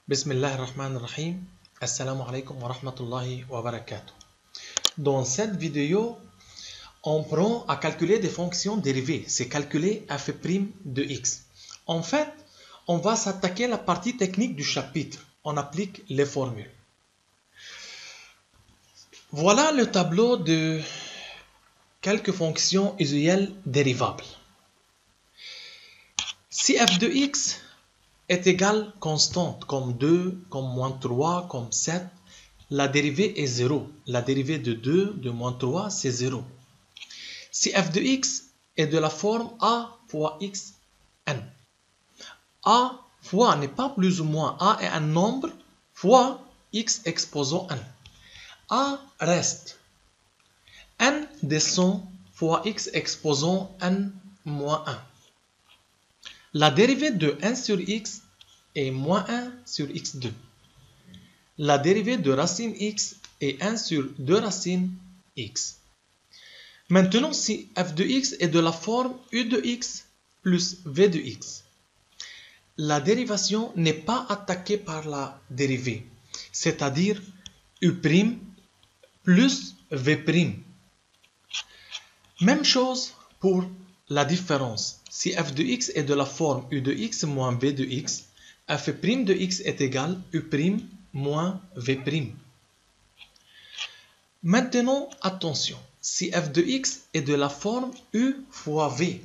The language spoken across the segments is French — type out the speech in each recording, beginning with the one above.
Bismillah ar-Rahman ar-Rahim. Assalamu alaikum wa rahmatullahi wa barakatuh. Dans cette vidéo, on prend à calculer des fonctions dérivées. C'est calculer f' de x. En fait, on va s'attaquer à la partie technique du chapitre. On applique les formules. Voilà le tableau de quelques fonctions usuelles dérivables. Si f de x est égale constante, comme 2, comme moins 3, comme 7, la dérivée est 0. La dérivée de 2, de moins 3, c'est 0. Si f de x est de la forme a fois x n. A fois n'est pas plus ou moins, a est un nombre fois x exposant n. A reste. N descend fois x exposant n moins 1. La dérivée de 1 sur x est moins 1 sur x2. La dérivée de racine x est 1 sur 2 racines x. Maintenant, si f de x est de la forme u de x plus v de x, la dérivation n'est pas attaquée par la dérivée, c'est-à-dire u' plus v'. Même chose pour la différence. Si f de x est de la forme u de x moins v de x, f' de x est égal u' moins v'. Maintenant, attention, si f de x est de la forme u fois v,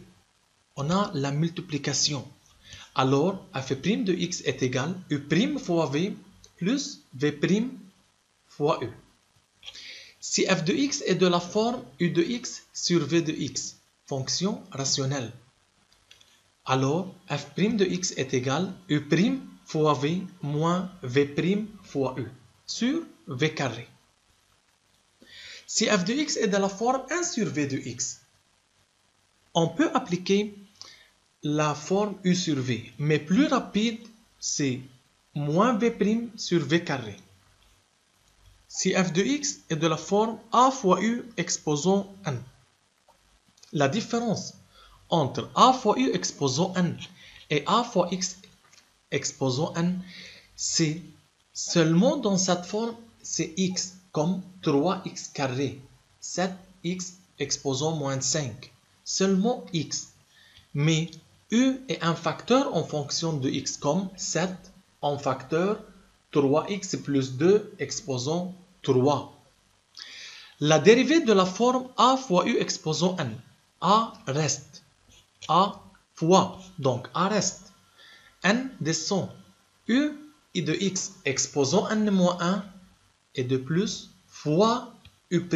on a la multiplication. Alors, f' de x est égal u' fois v plus v' fois u. Si f de x est de la forme u de x sur v de x, fonction rationnelle, alors f' de x est égal u' fois v moins v' fois u sur v carré. Si f de x est de la forme 1 sur v de x, on peut appliquer la forme u sur v, mais plus rapide, c'est moins v' sur v carré. Si f de x est de la forme a fois u exposant n, la différence entre a fois u exposant n et a fois x exposant n, c'est seulement dans cette forme, c'est x, comme 3x carré, 7x exposant moins 5, seulement x. Mais u est un facteur en fonction de x, comme 7 en facteur 3x plus 2 exposant 3. La dérivée de la forme a fois u exposant n, a reste, a fois, donc a reste, n descend, u et de x exposant n moins 1 et de plus fois u'.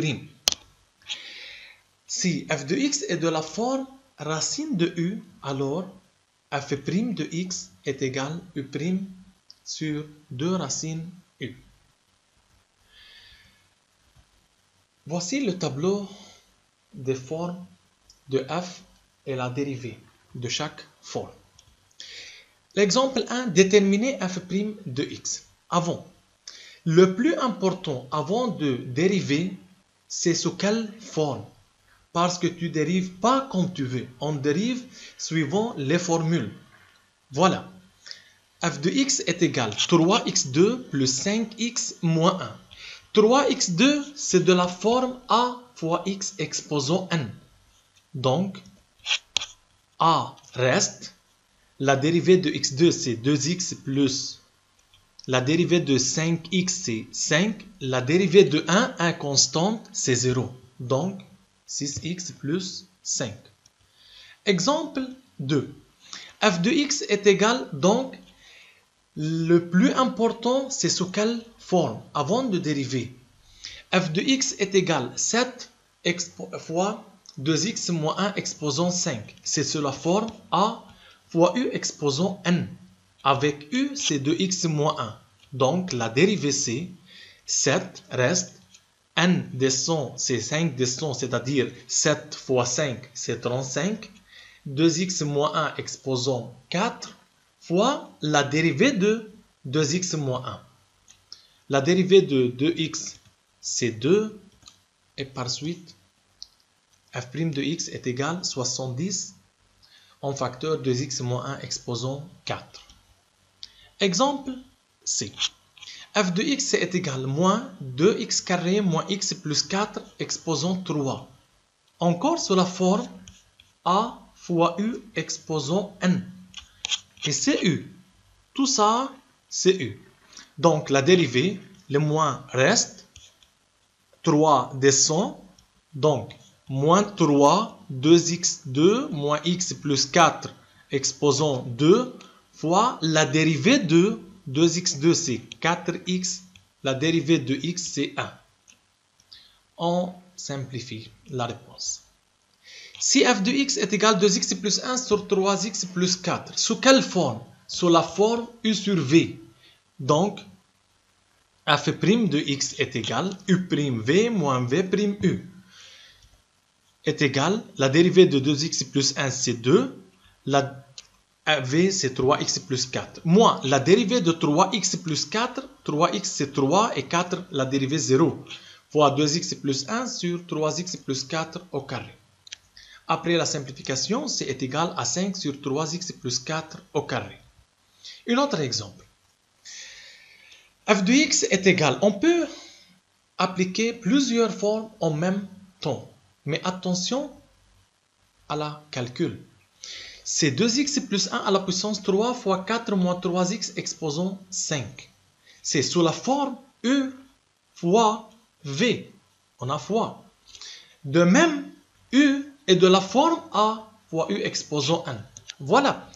Si f de x est de la forme racine de u, alors f' de x est égal u' sur 2 racines u. Voici le tableau des formes de f et la dérivée de chaque forme. L'exemple 1, déterminer f' de x. Le plus important avant de dériver, c'est sous quelle forme. Parce que tu dérives pas comme tu veux. On dérive suivant les formules. Voilà. F de x est égal 3x2 plus 5x moins 1. 3x2, c'est de la forme a fois x exposant n. Donc, a reste. La dérivée de x2, c'est 2x plus. La dérivée de 5x, c'est 5. La dérivée de 1 constante, c'est 0. Donc, 6x plus 5. Exemple 2. F de x est égal, donc, le plus important, c'est sous quelle forme avant de dériver. F de x est égal 7 fois 2x moins 1 exposant 5. C'est sur la forme a fois u exposant n. Avec u, c'est 2x moins 1. Donc, la dérivée, c'est 7 reste, n descend, c'est 5 descend, c'est-à-dire 7 fois 5, c'est 35. 2x moins 1 exposant 4 fois la dérivée de 2x moins 1. La dérivée de 2x, c'est 2. Et par suite, f' de x est égal 70 en facteur 2x moins 1 exposant 4. Exemple C. f de x est égal à moins 2x carré moins x plus 4 exposant 3. Encore sous la forme a fois u exposant n. Et c'est u. Tout ça, c'est u. Donc la dérivée, le moins reste, 3 descend, donc moins 3, 2x2 moins x plus 4 exposant 2 fois la dérivée de 2x2 c'est 4x, la dérivée de x c'est 1. On simplifie la réponse. Si f de x est égal à 2x plus 1 sur 3x plus 4, sous quelle forme? Sous la forme u sur v. Donc, f' de x est égal à u'v moins v'u est égal, la dérivée de 2x plus 1 c'est 2, la v c'est 3x plus 4. Moins la dérivée de 3x plus 4, 3x c'est 3 et 4 la dérivée 0, fois 2x plus 1 sur 3x plus 4 au carré. Après la simplification, c'est égal à 5 sur 3x plus 4 au carré. Un autre exemple. f de x est égal, on peut appliquer plusieurs formes en même temps. Mais attention à la calcul. C'est 2x plus 1 à la puissance 3 fois 4 moins 3x exposant 5. C'est sous la forme u fois v. On a fois. De même, u est de la forme a fois u exposant 1. Voilà.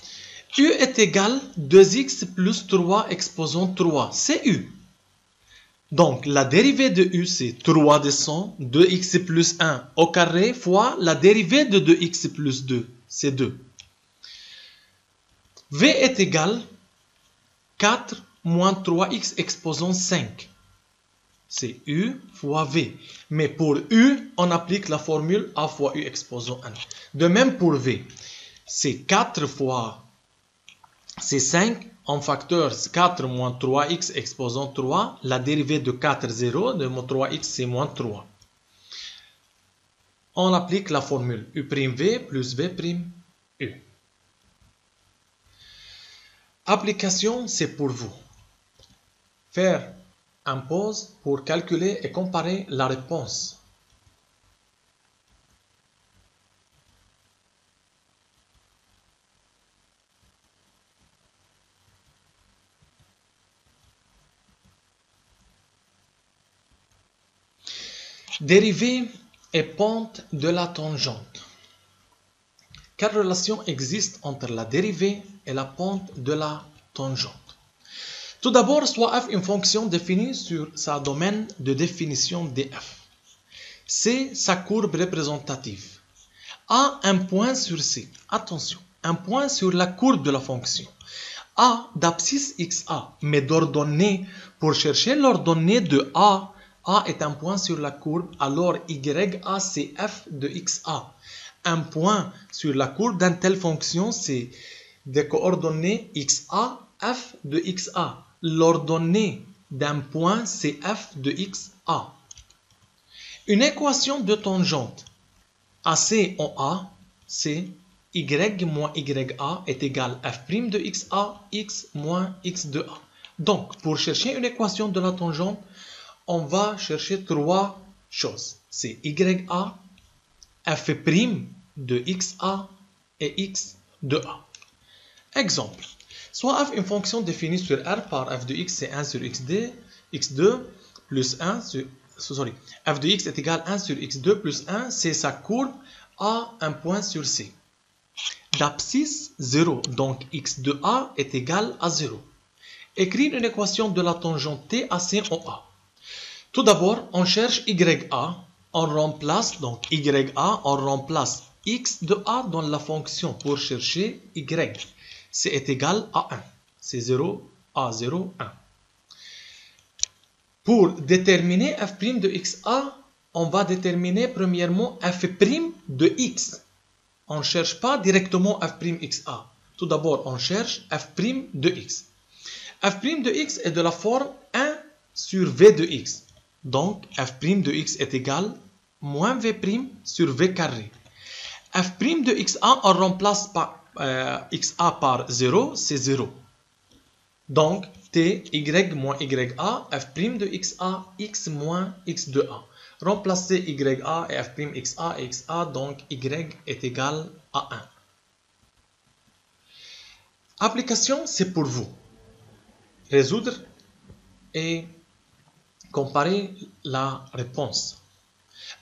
U est égal à 2x plus 3 exposant 3. C'est u. Donc, la dérivée de u, c'est 3 descend, 2x plus 1 au carré fois la dérivée de 2x plus 2, c'est 2. V est égal à 4 moins 3x exposant 5. C'est u fois v. Mais pour u, on applique la formule a fois u exposant 1. De même pour v, c'est 4 fois, c'est 5. En facteur 4 moins 3x exposant 3, la dérivée de 4, 0, de mon 3x c'est moins 3. On applique la formule u'v plus v'u. Application, c'est pour vous. Faire une pause pour calculer et comparer la réponse. Dérivée et pente de la tangente. Quelle relation existe entre la dérivée et la pente de la tangente? Tout d'abord, soit f une fonction définie sur sa domaine de définition df. C'est sa courbe représentative. A un point sur C. Attention, un point sur la courbe de la fonction. A d'abscisse xa, mais d'ordonnée, pour chercher l'ordonnée de A est un point sur la courbe, alors YA c'est f de xa. Un point sur la courbe d'une telle fonction, c'est des coordonnées xa, f de xa. L'ordonnée d'un point, c'est f de xa. Une équation de tangente AC en A, c'est y moins ya est égal à f' de xa, x moins x de a. Donc, pour chercher une équation de la tangente, on va chercher trois choses. C'est ya, f' de xa et x de a. Exemple. Soit f une fonction définie sur R par f de x c'est 1 sur x2 plus 1 sur... Sorry. f de x est égal à 1 sur x2 plus 1, c'est sa courbe à un point sur C. D'abscisse 0, donc x de a est égal à 0. Écrire une équation de la tangente TAC en A. Tout d'abord, on cherche YA, on remplace donc YA, on remplace x de A dans la fonction pour chercher Y. C'est égal à 1. C'est 0, A0, 1. Pour déterminer f' de xa, on va déterminer premièrement f' de x. On ne cherche pas directement f' xa. Tout d'abord, on cherche f' de x. f' de x est de la forme 1 sur v de x. Donc, f' de x est égal à moins v' sur v carré. f' de xa, on remplace par, xa par 0, c'est 0. Donc, t, y moins ya, f' de xa, x moins x de a. Remplacez ya et f' xa et xa, donc y est égal à 1. Application, c'est pour vous. Résoudre et comparer la réponse.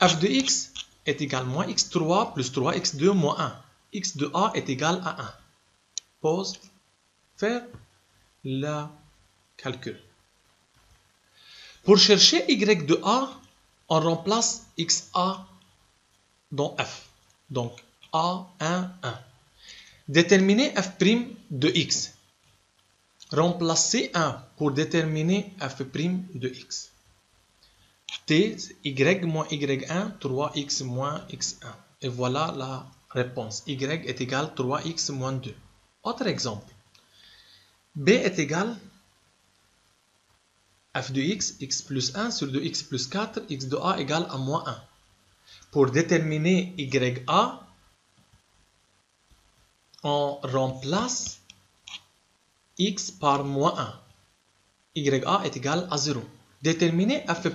F de x est égal à moins x3 plus 3x2 moins 1. X de a est égal à 1. Pause. Faire le calcul. Pour chercher y de a, on remplace xa dans f. Donc a, 1, 1. Déterminer f' de x. Remplacer 1 pour déterminer f' de x. T, y moins y1, 3x moins x1. Et voilà la réponse. Y est égal à 3x moins 2. Autre exemple. B est égal à f de x, x plus 1 sur 2x plus 4, x de a égale à moins 1. Pour déterminer ya, on remplace x par moins 1. Ya est égal à 0. Déterminer f'.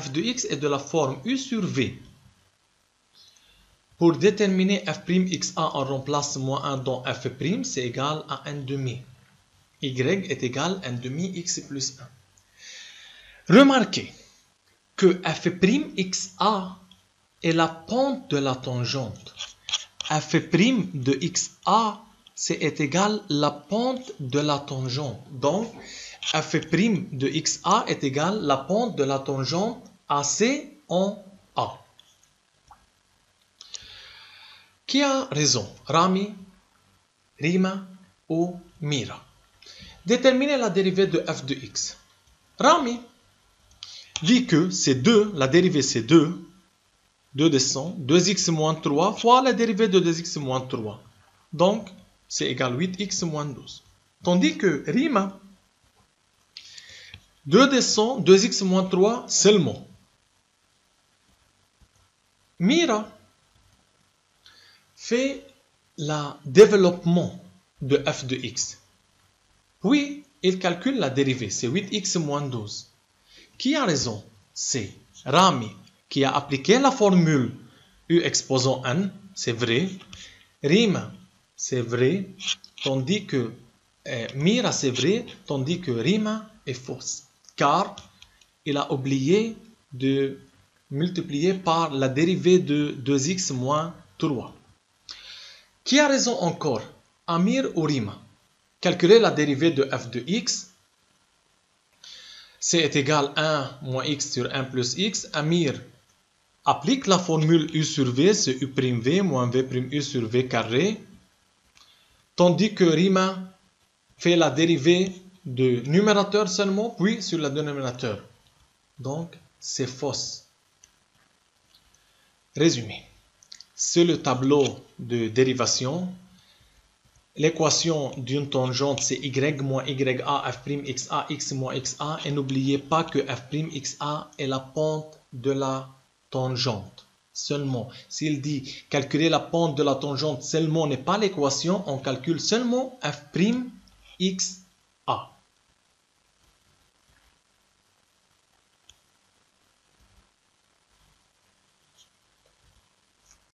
F de x est de la forme u sur v. Pour déterminer f' xa, on remplace moins 1 dans f', c'est égal à 1 demi. Y est égal à 1 demi x plus 1. Remarquez que f' xa est la pente de la tangente. F' de xa, c'est égal à la pente de la tangente. Donc, f' de xa est égal à la pente de la tangente AC en A. Qui a raison? Rami, Rima ou Mira? Déterminez la dérivée de f de x. Rami dit que c'est 2, la dérivée c'est 2 descend, 2x moins 3 fois la dérivée de 2x moins 3. Donc, c'est égal à 8x moins 12. Tandis que Rima, 2 descend, 2x moins 3 seulement. Mira fait le développement de f de x. Puis, il calcule la dérivée, c'est 8x moins 12. Qui a raison? C'est Rami qui a appliqué la formule u exposant n, c'est vrai. Rima, c'est vrai, tandis que Mira, c'est vrai, tandis que Rima est fausse. Car il a oublié de multiplier par la dérivée de 2x moins 3. Qui a raison encore? Amir ou Rima? Calculer la dérivée de f de x. C est égal à 1 moins x sur 1 plus x. Amir applique la formule u sur v, c'est u'v moins v'u sur v carré. Tandis que Rima fait la dérivée de numérateur seulement, puis sur le dénominateur. Donc, c'est fausse. Résumé. C'est le tableau de dérivation. L'équation d'une tangente, c'est y moins ya, f' xa, x moins xa. Et n'oubliez pas que f' xa est la pente de la tangente. Seulement, s'il dit calculer la pente de la tangente seulement n'est pas l'équation, on calcule seulement f' xa.